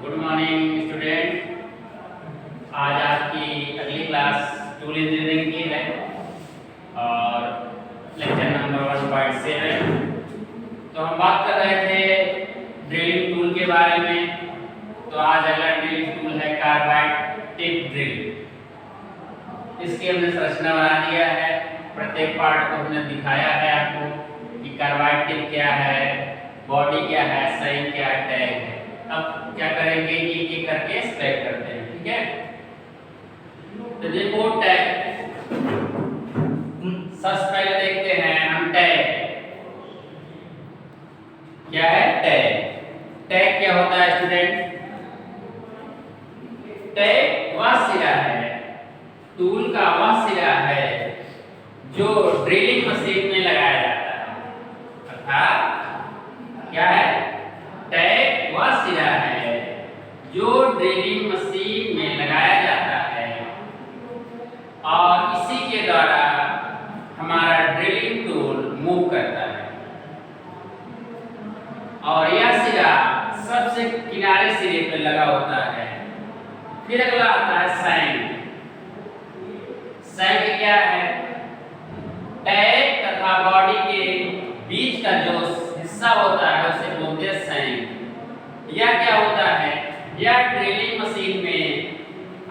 Good morning student. आज आपकी अगली क्लास टूल इंजीनियरिंग की है और लेक्चर नंबर 1.7। तो हम बात कर रहे थे ड्रिलिंग टूल के बारे में। तो आज अगला ड्रिलिंग टूल है कार्बाइड टिप ड्रिल। इसकी हमने संरचना बना दिया है, प्रत्येक पार्ट को हमने दिखाया है आपको कि कार्बाइड टिप क्या है, बॉडी क्या है, साइन क्या है, टैग है। अब क्या करेंगे, एक करके स्पेक करते हैं, ठीक है। तो देखो टैग, सबसे पहले देखते हैं हम टैग क्या है। टैग क्या होता है स्टूडेंट? टैग वह सिरा है, टूल का वह सिरा है जो ड्रिलिंग मशीन में लगाया जाता है। अर्थात क्या है? टैग वह सिरा है जो ड्रिलिंग मशीन में लगाया जाता है और इसी के द्वारा हमारा ड्रिलिंग टूल मूव करता है। और यह सिरा सबसे किनारे सिरे पर लगा होता है। फिर अगला आता है साइन। साइन क्या है? टैग तथा बॉडी के बीच का जो हिस्सा होता है उसे बोलते हैं साइन। यह क्या होता है? यह ड्रिलिंग मशीन में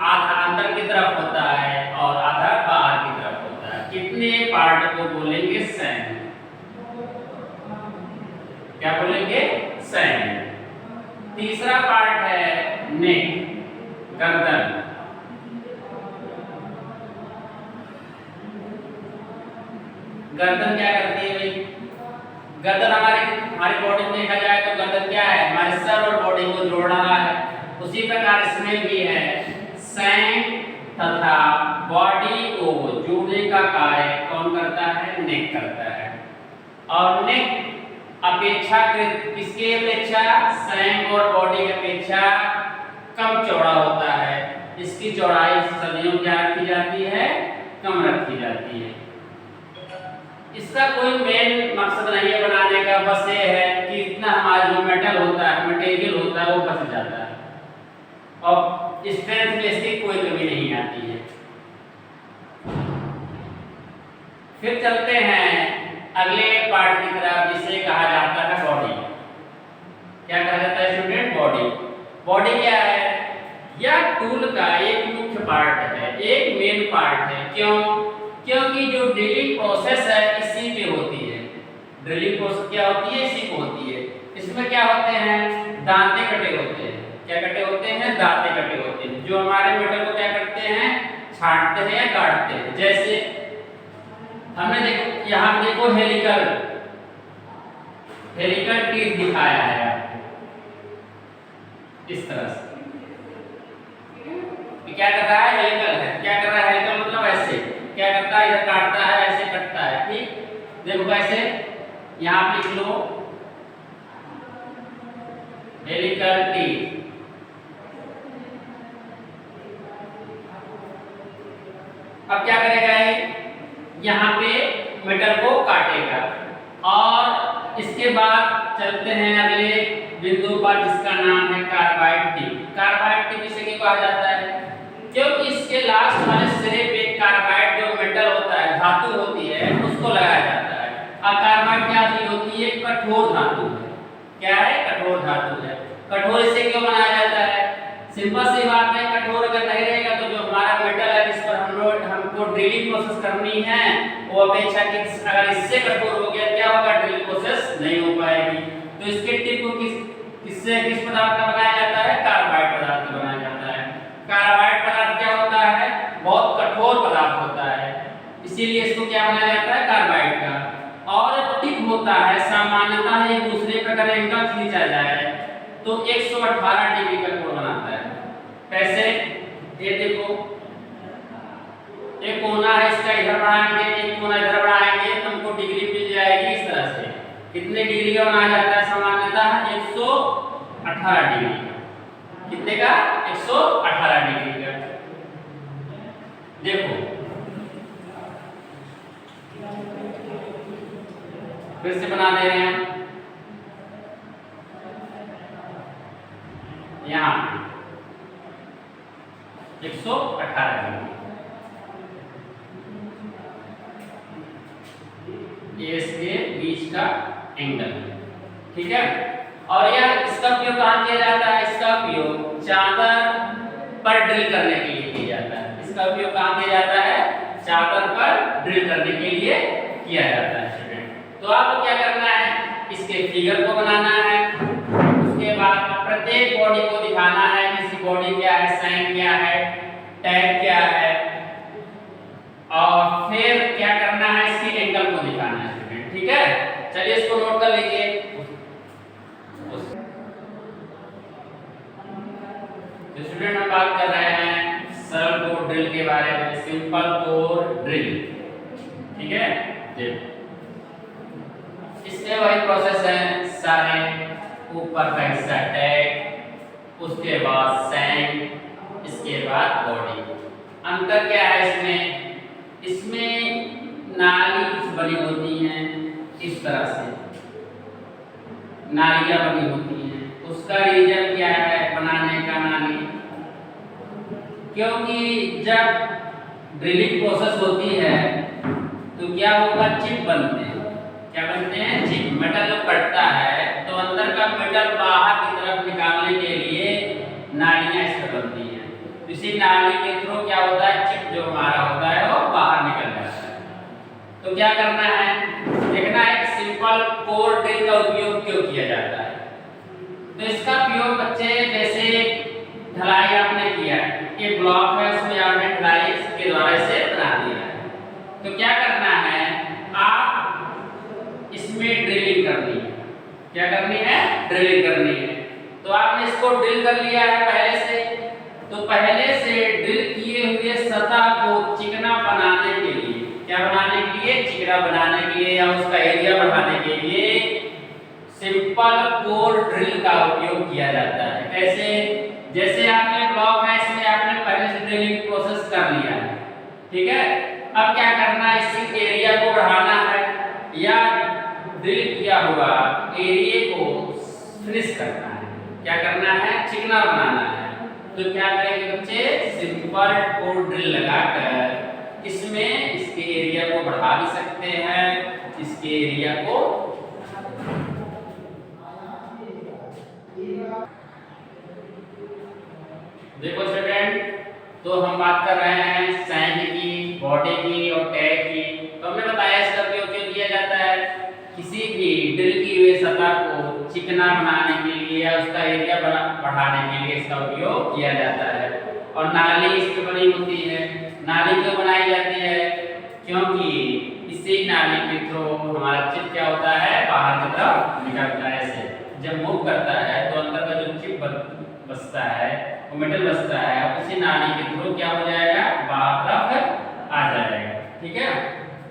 आधा अंदर की तरफ होता है और आधा बाहर की तरफ होता है। कितने पार्ट को बोलेंगे? साइन। क्या बोलेंगे? साइन। तीसरा पार्ट है नेक, गर्दन। गर्दन क्या करती है भाई? गर्दन हमारी बॉडी में देखा जाए तो गर्दन क्या है? हमारे सर और बॉडी को जोड़ रहा है। उसी प्रकार इसमें भी है, सैन तथा बॉडी को जोड़ने का कार्य कौन करता है? नेक करता है। और नेक अपेक्षाकृत किसके अपेक्षा? सैन और बॉडी की अपेक्षा कम चौड़ा होता है। इसकी चौड़ाई सदियों क्या रखी जाती है? कम रखी जाती है। इसका कोई मेन मकसद नहीं है बनाने का, बस ये है कि इतना हमारा जो मेटल होता है, मटेरियल होता है, वो बच जाता है और स्ट्रेंथ में इसकी कोई कमी नहीं आती है। फिर चलते हैं अगले पार्ट की तरफ, जिसे कहा जाता है बॉडी। क्या कहा जाता है स्टूडेंट? बॉडी। बॉडी क्या है? यह टूल का एक मुख्य पार्ट है, एक मेन पार्ट है। क्यों? क्योंकि जो ड्रिलिंग प्रोसेस है इसी पे होती है। ड्रिलिंग प्रोसेस क्या होती है? इसी को होती है। इसमें क्या होते हैं? दांते कटे होते हैं। क्या कटे होते हैं? दांते कटे होते हैं, जो हमारे मेटल को क्या करते हैं? छांटते हैं या काटते हैं। जैसे हमने देखो, यहाँ देखो हेलिकल टीथ दिखाया है आपको इस तरह से। क्या कर रहा है? हेलिकल है। क्या कर रहा है? हेलिकल मतलब ऐसे क्या करता है? इधर काटता है, ऐसे कटता है। ठीक, देखो कैसे, यहां पे लिख लो हेलिकल टीथ। अब क्या करेगा ये? यहां पे मेटल को काटेगा और इसके बाद चलते हैं अगले बिंदु पर, जिसका नाम है कार्बाइड टिप। कार्बाइड टिप इसे क्यों कहा जाता है? क्योंकि इसके लास्ट वाले सिरे पे कार्बाइड जो मेटल होता है, धातु होती है, उसको लगाया जाता है। अब कार्बाइड क्या चीज होती है? कठोर धातु है। क्या है? कठोर धातु है। कठोर इसे क्यों बनाया जाता है? सिंपल सी बात है, कठोर अगर नहीं रहेगा तो जो हमारा मेटल है जिस पर हमको ड्रिलिंग प्रोसेस करनी है, वो अपेक्षाकृत अगर इससे कठोर हो गया, क्या होगा? ड्रिलिंग प्रोसेस नहीं हो पाएगी। तो इसके टिप को किस पदार्थ का बनाया जाता है? कार्बाइड पदार्थ का बनाया जाता है। कार्बाइड पदार्थ क्या होता है? बहुत कठोर पदार्थ होता है, इसीलिए इसको क्या बनाया जाता है? कार्बाइड का। और टिप होता है सामान्यतः एक दूसरे पर अगर एंगल खींचा जाए तो 118 डिग्री का कोण बनाता है। कैसे? ये देखो, एक कोना है, इसका इधर बढ़ाएंगे, एक कोना इधर बढ़ाएंगे, तुमको डिग्री मिल जाएगी इस तरह से। कितने डिग्री का बनाया जाता है सामान्यतः? 118 डिग्री का। कितने का? 118 डिग्री का। देखो फिर से बना दे रहे हैं। यहाँ 118 डिग्री, ये इसके बीच का एंगल है, ठीक है। और यह इसका उपयोग कहाँ किया जाता है? इसका उपयोग चादर पर ड्रिल करने के लिए किया जाता है। इसका उपयोग कहाँ किया जाता है? चादर पर ड्रिल करने के लिए किया जाता है स्टूडेंट। तो आपको क्या करना है? इसके फिगर को बनाना है, उसके बाद प्रत्येक बॉडी को दिखाना है, किसी बॉडी क्या है, साइन क्या है, टैग क्या है, और फिर क्या करना है? इसकी एंगल को दिखाना है स्टूडेंट, ठीक है। चलिए इसको नोट कर लीजिए। तो स्टूडेंट हम बात कर रहे हैं सरल कोर ड्रिल के बारे में, सिंपल कोर ड्रिल, ठीक है। देखो इसमें वही प्रोसेस है, सारे ऊपर का हिस्सा टैग, उसके बाद सैंग, इसके बाद बॉडी। अंतर क्या है इसमें? इसमें नाली कुछ बनी होती हैं इस तरह से, नालियां बनी होती हैं। उसका रीजन क्या है बनाने का नाली? क्योंकि जब ड्रिलिंग प्रोसेस होती है तो क्या होगा? चिप बनते हैं। क्या बनते हैं? चिप। मेटल जब कटता है तो अंदर का मेटल बाहर की तरफ निकालने के लिए नालियां इस तरह बनती हैं। इसी नाली के थ्रू क्या होता है? चिप जो हमारा होता है वो बाहर निकल जाता है। तो क्या करना है? देखना है कि सिंपल कोर ड्रिल का उपयोग क्यों किया जाता है। तो इसका उपयोग बच्चे जैसे ढलाई आपने किया, एक ब्लॉक है उसमें आपने ढलाई के द्वारा से बना दिया है, तो क्या करना है? आप इसमें ड्रिलिंग करनी है। क्या करनी है? ड्रिलिंग करनी है। तो आपने इसको ड्रिल कर लिया है पहले से, तो पहले से ड्रिल किए हुए सतह को चिकना बनाने के लिए, क्या बनाने के लिए? चिकना बनाने के लिए या उसका एरिया बढ़ाने के लिए सिंपल कोर ड्रिल का उपयोग किया जाता है। कैसे? जैसे आपने ब्लॉक है, इसमें आपने पहले से ड्रिलिंग प्रोसेस कर लिया है, ठीक है। अब क्या करना है? इसी एरिया को बढ़ाना है या ड्रिल किया हुआ एरिया को फिनिश करना है। क्या करना है? चिकना बनाना है। तो क्या करेंगे बच्चे? सिंपल कोर ड्रिल लगाकर इसमें इसके एरिया को बढ़ा भी सकते हैं, इसके एरिया को देखो स्टूडेंट। तो हम बात कर रहे हैं सैंड की, बॉडी की और टैग की। तो हमने बताया इसका उपयोग क्यों किया जाता है? किसी भी ड्रिल की हुई सतह को चिकना बनाने के लिए या उसका एरिया बढ़ाने के लिए इसका उपयोग किया जाता है। और नाली इसकी बनी होती है। नाली क्यों बनाई जाती है? क्योंकि इसी नाली के थ्रू हमारा चिप क्या होता है? बाहर की तरफ निकलता है। ऐसे जब मूव करता है तो अंदर का जो चिप बचता है, वो मेटल बचता है, उसी नाली के थ्रू क्या हो जाएगा? बाहर तरफ आ जाएगा, ठीक है।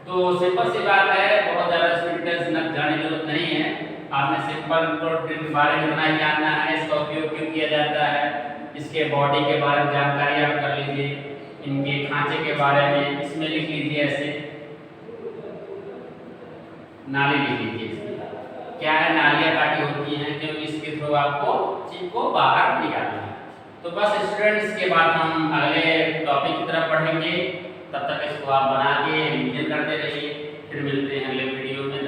तो सिंपल सी बात है, बहुत ज़्यादा डिटेल्स जाने की जरूरत नहीं है। आपने सिंपल कोर ड्रिल के बारे में इतना ही जानना है, इसका उपयोग क्यों किया जाता है, इसके बॉडी के बारे में जानकारी आप कर लीजिए, इनके खांचे के बारे में इसमें लिख लीजिए, ऐसे नाली लिख लीजिए। क्या है? नालियाँ काटी होती हैं क्योंकि इसके थ्रू आपको चिप को बाहर निकालना है। तो बस स्टूडेंट्स, के बाद हम अगले टॉपिक की तरफ पढ़ेंगे। तब तक इसको आप बना के रिवीजन करते रहिए। फिर मिलते हैं अगले वीडियो में।